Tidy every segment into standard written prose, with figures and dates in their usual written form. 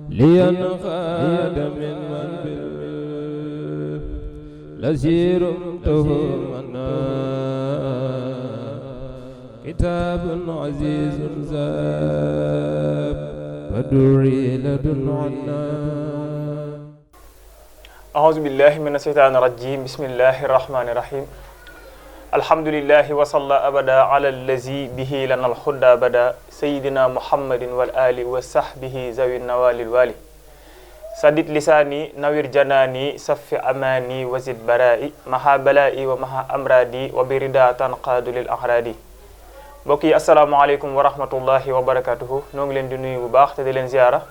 لينقاد من لزير تهمنا كتاب عزيز زاب فدري لدن عنا أعوذ بالله من الشيطان الرجيم بسم الله الرحمن الرحيم الحمد لله وصلى أبدا على الذي به لنا الهدى بدا سيدنا محمد والآل وصحبه ذوي النوال الوالي سدد لساني نوير جناني صف أماني وزد برائي مها بلائي ومها أمرادي وبردا تنقاد للأحراد mbokk yi asalaamaaleykum wa rahmatullahi wa barakatuhu noo ngi leen di nuyu bu baax te di leen ziara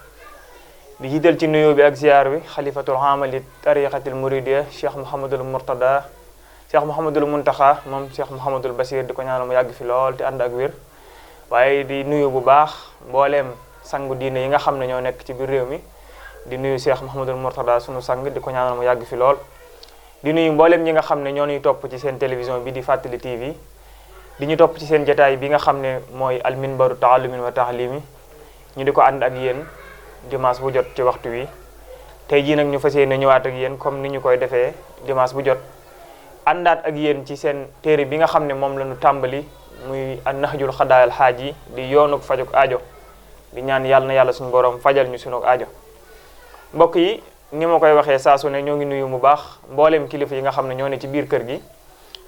di jiital ci nuyoo bi ak ziar bi xalifatul amali tariqatil muridiya cheikh Mouhamadul Mourtada cheikh Mouhamadul Muntaxa moom cheikh Mouhamadul Basir di ko ñaanal mu yàgg fi lool te ànd ak wér waaye di nuyu bu baax mbooleem sangu diine yi nga xam ne ñoo nekk ci biir réew mi di nuyu cheikh Mouhamadul Mourtada sunu sang di ko ñaanal mu yàgg fi lool di nuyu mbooleem ñi nga xam ne ñoo ñuy topp ci seen télévision bi di Fàttali TV di ñu topp ci seen jataay bi nga xam ne mooy al minbaru taallumin wa tahlimi ñu di ko ànd ak yéen dimanche bu jot ci waxtu wi tey jii nag ñu fas yéene ñëwaat ak yéen comme ni ñu koy defee dimanche bu jot àndaat ak yéen ci seen téere bi nga xam ne moom la ñu tàmbali muy an-nahjul xadaayal xaaj yi di yoonuk fajuk aajo di ñaan yàlla na yàlla suñu borom fajal ñu sunu aajo mbokk yi ni ma koy waxee saa su ne ñoo ngi nuyu mu baax mbooleem kilifa yi nga xam ne ñoo ne ci biir kër gi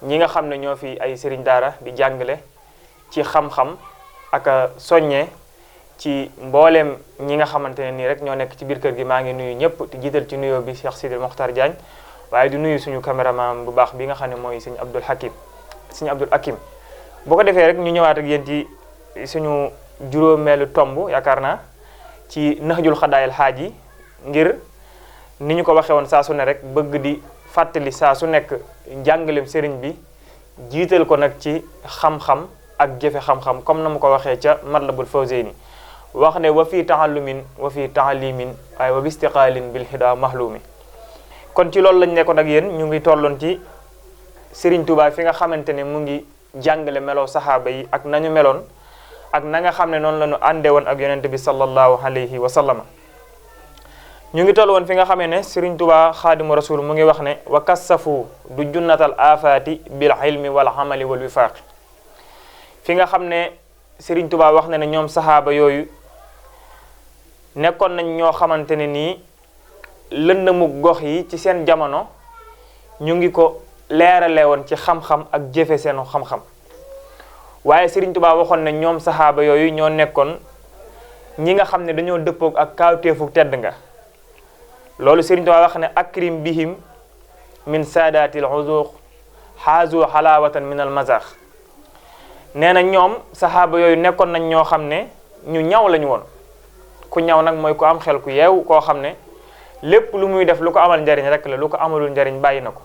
ñi nga xam ne ñoo fi ay sëriñ daara di jàngale ci xam-xam ak soññe ci mbooleem ñi nga xamante ne nii rek ñoo nekk ci biir kër gi maa ngi nuyu ñëpp di jiital ci nuyoo bi Cheikh Sidil Mokhtar Diagne waaye di nuyu suñu caméraman bu baax bi nga xam ne mooy sëñ Abdul Hakim boo ko defee rek ñu ñëwaat ak yéen ci suñu juróomeelu tomb yaakaar naa ci nahjul xadaayal xaaj yi ngir ni ñu ko waxee woon saa su ne rek bëgg di fàttali saa su nekk njàngaleem sëriñ bi jiital ko nag ci xam-xam ak jëfe xam-xam comme na mu ko waxee ca Matlabul Fawzayni wax ne wa fii taallumin wa fii taalimin waaye wa bistiqaalin bil hida mahlumi kon ci loolu lañ nekkoon ak yéen ñu ngi tolloon ci Sëriñ Tuubaa fi nga xamante ne mu ngi jàngale meloo saxaaba yi ak nañu meloon ak na nga xam ne noonu la ñu àndee woon ak yonente bi sallallahu alayhi wa sallama ñu ngi toll woon fi nga xamee ne Sëriñ Tuubaa xaadimu rasul mu ngi wax ne wa kassafu du junnatal afaati bil ilmi wal amali wal wifaaqi fi nga xam ne Sëriñ Tuubaa wax na ne ñoom saxaaba yooyu nekkoon nañ ñoo xamante ne nii lëndëmu gox yi ci seen jamono ñu ngi ko leerale woon ci xam-xam ak jëfe seen xam-xam waaye Sëriñ Tuubaa waxoon ne ñoom saxaaba yooyu ñoo nekkoon ñi nga xam ne dañoo dëppoog ak kaawteefu tedd nga loolu Sëriñ Tuubaa wax ne akrim bihim min saadatil uzuq xaazu xalaawatan min al mazax nee na ñoom saxaaba yooyu nekkoon nañ ñoo xam ne ñu ñaw lañu woon ku ñaw nag mooy ku am xel ku yeew koo xam ne lépp lu muy def lu ko amal njariñ rek la lu ko amalul njariñ bàyyi na ko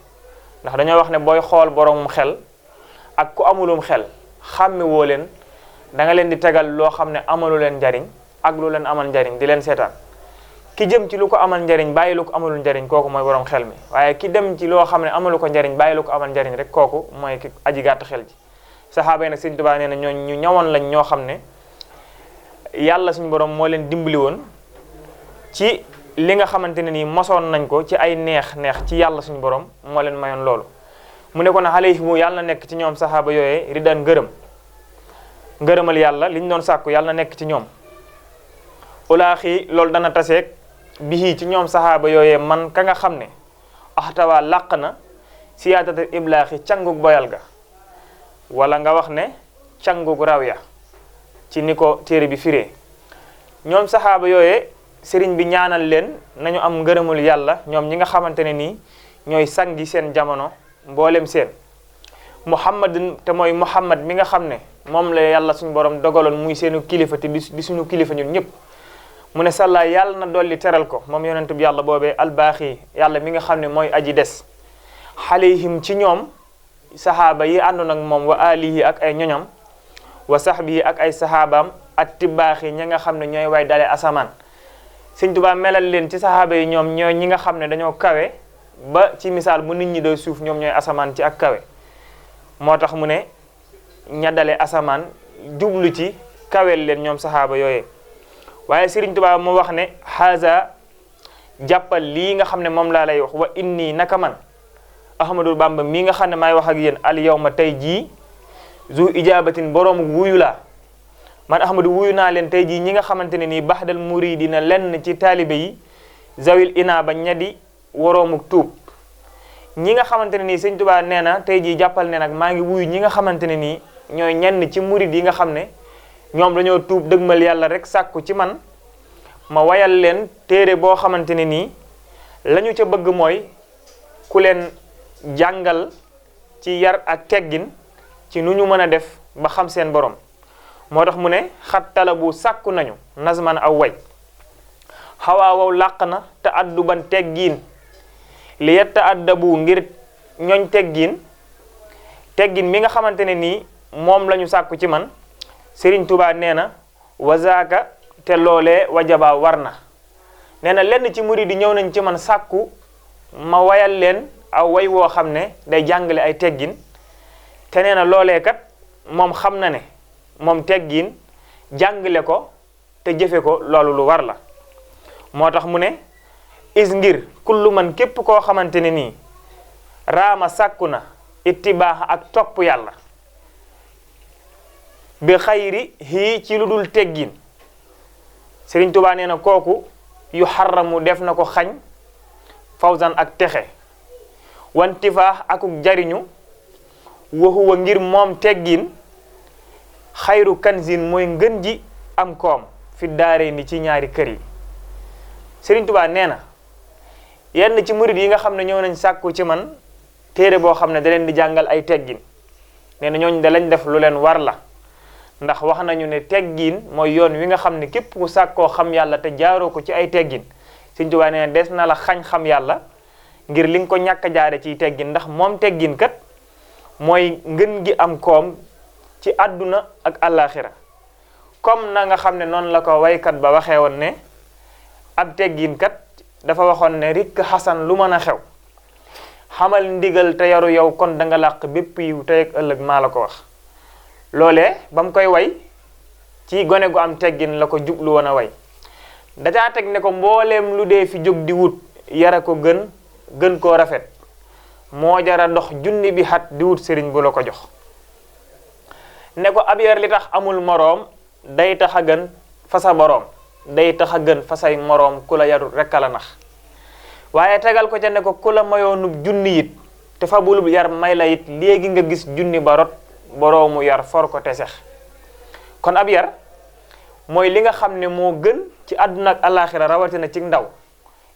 ndax dañoo wax ne booy xool boromum xel ak ku amulum xel xàmme woo leen da nga leen di tegal loo xam ne amalu leen njariñ ak lu leen amal njariñ di leen seetaan ki jëm ci lu ko amal njariñ bàyyi lu ko amalul njariñ kooku mooy borom xel mi waaye ki dem ci loo xam ne amalu ko njariñ bàyyi lu ko amal njariñ rek kooku mooy ki aji gàtt xel ji saxaaba yi nag Sëriñ Tuubaa nee na ñoo ñu ñawoon lañ ñoo xam ne yàlla suñu borom moo leen dimbali woon ci li nga xamante ne nii mosoon nañ ko ci ay neex-neex ci yàlla suñu borom moo leen mayoon loolu mu ne ko ne alayhimu yàlla na nekk ci ñoom saxaaba yooyee ridaan ngërëmal yàlla liñ doon sàkku yàlla na nekk ci ñoom ulaaxi loolu dana taseeg bii ci ñoom saxaaba yooyee man ka nga xam ne axtawaa làq na siyaatata iblaaxi cangug boyal ga wala nga wax ne cangug raw ya ci ni ko téere bi firee ñoom saxaaba yooyee sëriñ bi ñaanal leen nañu am ngërëmul yàlla ñoom ñi nga xamante ne nii ñooy sangi seen jamono mboolem seen muhammadin te mooy muhammad mi nga xam ne moom la yàlla suñu borom dogaloon muy seenu kilifa te di suñu kilifa ñun ñëpp mu ne sàllaa yàlla na dolli teral ko moom yonent bi yàlla boobee albaaxi yàlla mi nga xam ne mooy aji des xaleyhim ci ñoom saxaaba yi àndoon ak moom wa alihi ak ay ñoñam wa sahbihi ak ay saxaabaam at tibaaxi ñi nga xam ne ñooy way dale asamaan Sëriñ Tuubaa melal leen ci saxaaba yi ñoom ñooy ñi nga xam ne dañoo kawe ba ci misaal bu nit ñi doy suuf ñoom ñooy asamaan ci ak kawe moo tax mu ne ña dale asamaan jublu ci kawel leen ñoom saxaaba yooyee waaye Sëriñ Tuubaa mu wax ne haza jàppal lii nga xam ne moom laa lay wax wa inni naka man Ahmadou Bamba mii nga xam ne maay wax ak yéen al yawma tey jii zu ijabatin boroomu wuyu laa man Ahmadou wuyu naa leen tey jii ñi nga xamante ne nii baxdal muridina lenn ci taalibe yi zawil inaaba ñadi waroomu tuub ñi nga xamante ne nii Sëriñ Tuubaa nee na tey jii jàppal ne nag maa ngi wuyu ñi nga xamante ne nii ñooy ñenn ci murid yi nga xam ne ñoom dañoo tuub dëgmal yàlla rek sàkku ci man ma wayal leen téere boo xamante ne nii la ñu ca bëgg mooy ku leen jàngal ci yar ak teggin ci nu ñu mën a def ba xam seen borom moo tax mu ne xat talabu sàkku nañu nazman aw way xawaa wow làq na te adduban teggiin li yetta addabu ngir ñooñ teggin mi nga xamante ne nii moom la ñu sàkku ci man Sëriñ Tuubaa nee na wazaaka te loolee wajaba war na nee na lenn ci murid yi ñëw nañ ci man sàkku ma wayal leen aw way woo xam ne day jàngale ay teggin te nee na loolee kat moom xam na ne moom teggin jàngale ko te jëfe ko loolu lu war la moo tax mu ne is ngir kullu man képp koo xamante ne nii raama sàkku na ittibaax ak topp yàlla bi xayri hii ci lu dul teggin Sëriñ Tuubaa nee na kooku yu xaramu def na ko xañ fawzan ak texe wantifaax akuk jariñu waxuwa ngir moom teggin xayru kanzin mooy ngën ji am koom fi daare ni ci ñaari kër yi Sëriñ Tuubaa nee na yenn ci murid yi nga xam ne ñëw nañ sàkku ci man téere boo xam ne da leen di jàngal ay teggin nee na ñooñ da lañ def lu leen war la ndax wax nañu ne teggin mooy yoon wi nga xam ne képp ku sàkkoo xam yàlla te jaaroo ko ci ay teggin Sëriñ Tuubaa nee na des na la xañ xam yàlla ngir li nga ko ñàkk a jaare ciy teggin ndax moom teggin kat mooy ngën gi am koom ci àdduna ak àllaaxira comme na nga xam ne noonu la ko waykat ba waxee woon ne ab teggin kat dafa waxoon ne rikk xasan lu mën a xew xamal ndigal te yaru yow kon da nga làq bépp yiw tey ak ëllëg maa la ko wax loolee ba mu koy way ci gone gu am teggin la ko jublu woon a way dacaa teg ne ko mbooleem lu dee fi jóg di wut yara ko gën koo rafet moo jara dox junni bi xat di wut sëriñ bu la ko jox ne ko ab yar li tax amul moroom day tax a gën fa sa boroom day tax a gën fa say moroom ku la yarul rekk a la nax waaye tegal ko ca ne ko ku la mayoonub junni it te fa bulub yar may la it léegi nga gis junni ba rot boroomu yar for ko te sex kon ab yar mooy li nga xam ne moo gën ci àdduna ak alaaxira rawatina ci ndaw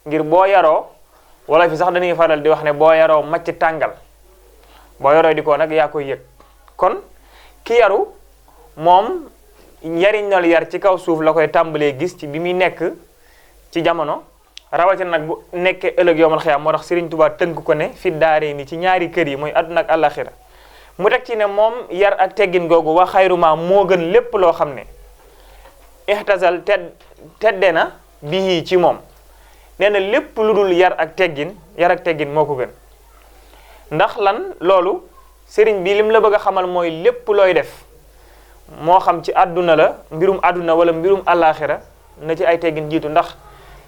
ngir boo yaroo wala fi sax dañuy faral di wax ne boo yaroo macc tàngal boo yaroo di ko nag yaa koy yëg kon ki yaru moom njariñal yar ci kaw suuf la koy tàmbalee gis ci bi muy nekk ci jamono rawatina nag bu nekkee ëllëg yowmal xiyaam moo tax Sëriñ Tuubaa tënk ko ne fi daaree ni ci ñaari kër yi mooy àdduna ak alaaxira mu teg ci ne moom yar ak teggin googu wa xayruma moo gën lépp loo xam ne ixtasal tedde na bii ci moom nee na lépp lu dul yar ak teggin moo ko gën ndax lan loolu sëriñ bi lim la bëgg a xamal mooy lépp looy def moo xam ci àdduna la mbirum àdduna wala mbirum àllaaxira na ci ay teggin jiitu ndax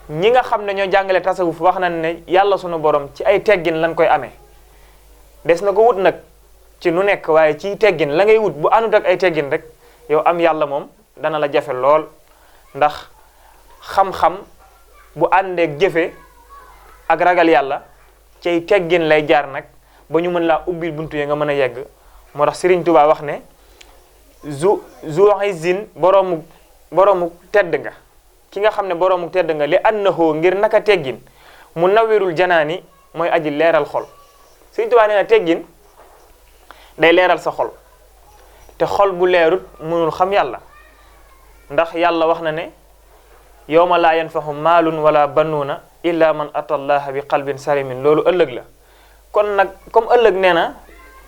ñi nga xam ne ñoo jàngale tasawuf wax nañ ne yàlla sunu borom ci ay teggin lañ koy amee des na ko wut nag ci nu nekk waaye ci teggin la ngay wut bu àndut ak ay teggin rek yow am yàlla moom dana la jafe lool ndax xam-xam bu àndeek jëfe ak ragal yàlla cay teggin lay jaar nag ba ñu mën laa ubbil buntu yi nga mën a yegg moo tax Sëriñ Tuubaa wax ne zu izin boroomu tedd nga ki nga xam ne boroomu tedd nga li annahu ngir naka teggin mu nawirul janaani mooy aji leeral xol Sëriñ Tuubaa nee na teggin day leeral sa xol te xol bu leerut mënul xam yàlla ndax yàlla wax na ne yawma laa yanfahu maalun wala banuuna illa man ata allaha bi qalbin salimin loolu ëllëg la kon nag comme ëllëg nee na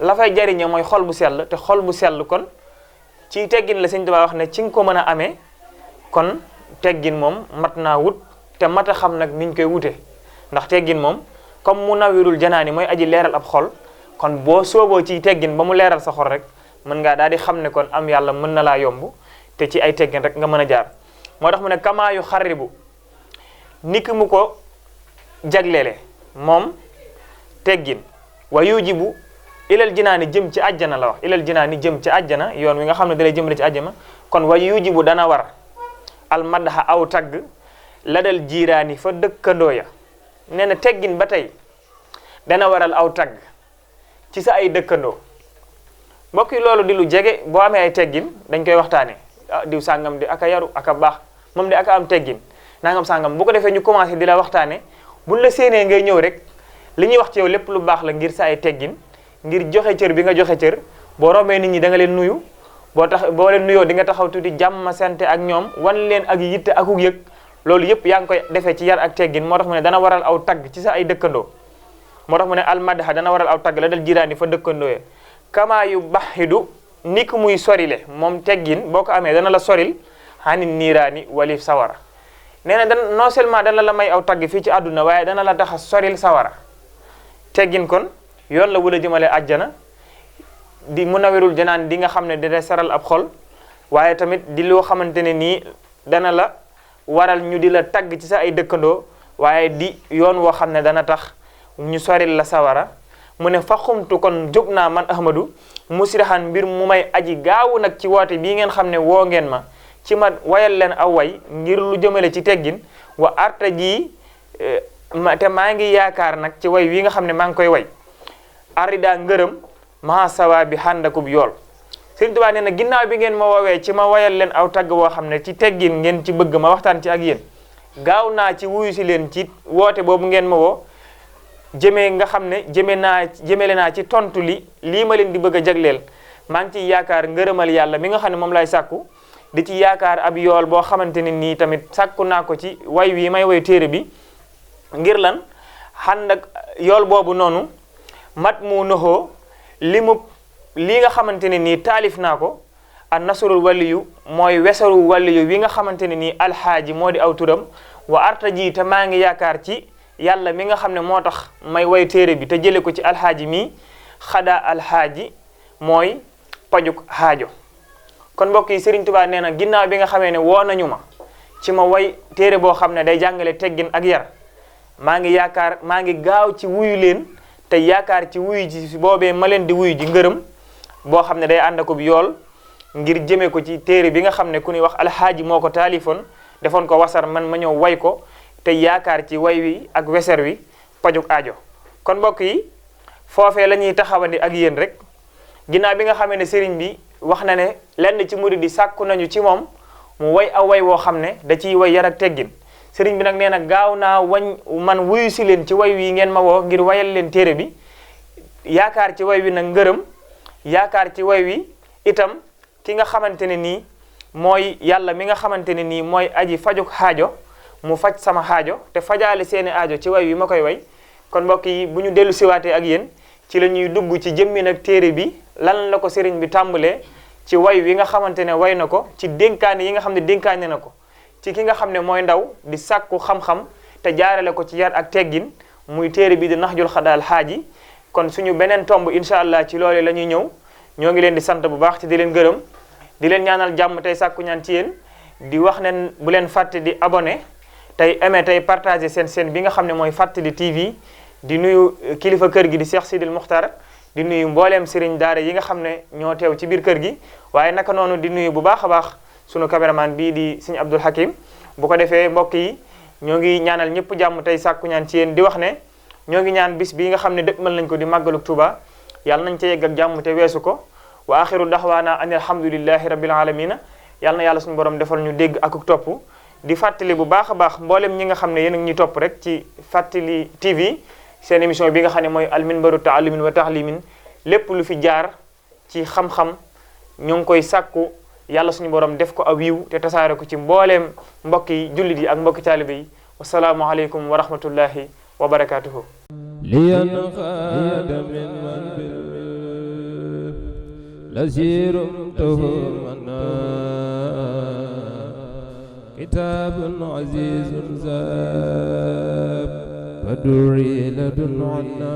la fay jariñe mooy xol bu sell te xol bu sell kon ci teggin la Sëriñ Tuubaa wax ne ci nga ko mën a amee kon teggin moom mat naa wut te mat a xam nag niñ koy wute ndax teggin moom comme mu nawirul janaani mooy aji leeral ab xol kon boo sooboo ci teggin ba mu leeral sa xol rek mën ngaa daal di xam ne kon am yàlla mën na laa yomb te ci ay teggin rek nga mën a jaar moo tax mu ne kamaa yu xarribu niki mu ko jagleele moom teggin wa yujibu ilal jinaani jëm ci àjjana la wax ilal jinaani jëm ci àjjana yoon wi nga xam ne dalay jëmale ci àjjana kon wa yujibu dana war al madha aw tagg la dal jiiraani fa dëkkandoo ya nee na teggin ba tey dana waral aw tagg ci sa ay dëkkandoo mbokk yi loolu di lu jege boo amee ay teggin dañ koy waxtaane diw sàngam di aka yaru aka baax moom di aka am teggin nangam sàngam bu ko defee ñu commencé di la waxtaane buñ la séenee ngay ñëw rek li ñuy wax ci yow lépp lu baax la ngir sa ay teggin ngir joxe cër bi nga joxe cër boo rombee nit ñi da nga leen nuyu boo leen nuyoo di nga taxaw tuuti jàmm sante ak ñoom wan leen ak yitte akuk yëg loolu yëpp yaa ngi koy defee ci yar ak teggin moo tax mu ne dana waral aw tagg ci sa ay dëkkandoo moo tax mu ne almadha dana waral aw tagg la dal jiraani fa dëkkandoo ya kamaa yu baxidu ni ku muy sorile moom teggin boo ko amee dana la soril xani niiraani walif sawara nee na non seulement dana la may aw tagg fii ci àdduna waaye dana la tax a soril sawara teggin kon yoon la wula jëmale àjjana di munawirul janaan di nga xam ne dina saral ab xol waaye tamit di loo xamante ne nii dana la waral ñu di la tagg ci sa ay dëkkandoo waaye di yoon woo xam ne dana tax ñu soril la sawara mu ne fa xumtu kon jóg naa man ahmadu musrihan mbir mu may aji gaawu nag ci woote bii ngeen xam ne woo ngeen ma ci ma wayal leen aw way ngir lu jëmale ci teggin wa arta ji te maa ngi yaakaar nag ci way wi nga xam ne maa ngi koy way arida ngërëm maa sawa bi xàndakub yool Sëriñ Tuubaa nee na ginnaaw bi ngeen ma woowee ci ma wayal leen aw tagg woo xam ne ci teggin ngeen ci bëgg ma waxtaan ci ak yéen gaaw naa ci wuyu si leen ci woote boobu ngeen ma woo jëmee nga xam ne jëmele naa ci tontu lii ma leen di bëgg a jagleel maa ngi ciy yaakaar ngërëmal yàlla mi nga xam ne moom lay sàkku di ci yaakaar ab yool boo xamante ne nii tamit sàkku naa ko ci way wi may way téere bi ngir lan xànd ak yool boobu noonu mat mu noxoo lii nga xamante ne nii taalif naa ko an nasrul waliyu mooy wesaru waliyu wi nga xamante ne nii alxaaji moo di aw turam wa arta ji te maa ngi yaakaar ci yàlla mi nga xam ne moo tax may way téere bi te jële ko ci alxaaji mi xada alxaaji mooy pajuk xaajo kon mbokk yi Sëriñ Tuubaa nee na ginnaaw bi nga xamee ne woo nañu ma ci ma way téere boo xam ne day jàngale teggin ak yar maa ngi gaaw ci wuyu leen te yaakaar ci wuyu ji boobee ma leen di wuyu ji ngërëm boo xam ne day ànd ko bi yool ngir jëme ko ci téere bi nga xam ne ku ñuy wax alxaaji moo ko taalifoon defoon ko wasar man ma ñëw way ko te yaakaar ci way wi ak weser wi pajuk aajo kon mbokk yi foofee la ñuy taxawandi ak yéen rek ginnaaw bi nga xamee ne sëriñ bi wax na ne lenn ci murid di sàkku nañu ci moom mu way aw way woo xam ne da ciy way yar ak teggin sëriñ bi nag nee na gaaw naa man wuyu si leen ci way wi ngeen ma woo ngir wayal leen téere bi yaakaar ci way wi nag ngërëm yaakaar ci way wi itam ki nga xamante ne nii mooy yàlla mi nga xamante ne nii mooy aji fajuk xaajo mu faj sama xaajo te fajaale seeni aajo ci way wi ma koy way kon mbokk yi bu ñu dellu siwaatee ak yéen ci la ñuy dugg ci jëmmi nag téere bi lan la ko sëriñ bi tàmbalee ci way wi nga xamante ne way na ko ci dénkaane yi nga xam ne dénkaane na ko ci ki nga xam ne mooy ndaw di sàkku xam-xam te jaarale ko ci yar ak teggin muy téere bi di naxjul xadaal xaaji kon suñu beneen tomb incha allah ci loole la ñuy ñëw ñoo ngi leen di sant bu baax te di leen gërëm di leen ñaanal jàmm tey sàkku ñaan ci yéen di wax ne bu leen fàtte di abonné tey aimé tey partagé seen bi nga xam ne mooy Fàttali TV di nuyu kilifa kër gi di Cheikh Sidil Muxtar di nuyu mbooleem sëriñ daara yi nga xam ne ñoo teew ci biir kër gi waaye naka noonu di nuyu bu baax a baax sunu caméraman bii di Sëriñ Abdul Hakim bu ko defee mbokk yi ñoo ngi ñaanal ñëpp jàmm tey sàkku ñaan ci yéen di wax ne ñoo ngi ñaan bis bii nga xam ne dëkkmal nañ ko di màggaluk Tuuba yàlla nañ ca yegg ak jàmm te weesu ko wa axiru daxwaana an alhamdulillahi rabbil alamina yàlla na yàlla suñu borom defal ñu dégg akuk topp di fàttali bu baax a baax mboolem ñi nga xam ne yéen a ngi ñuy topp rek ci Fàttali TV seen émission bi nga xam ne mooy alminbaru taallumin wa taxlimin lépp lu fi jaar ci xam-xam ñoo ngi koy sàkku yàlla suñu borom def ko aw yiw te tasaare ko ci mbooleem mbokki jullit yi ak mbokki taalibe yi wasalaamu aleykum wa rahmatullahi wa barakatuhu liyan xaada min man bil lasirum tuhumana kitabun azizun zab faduri ladun anna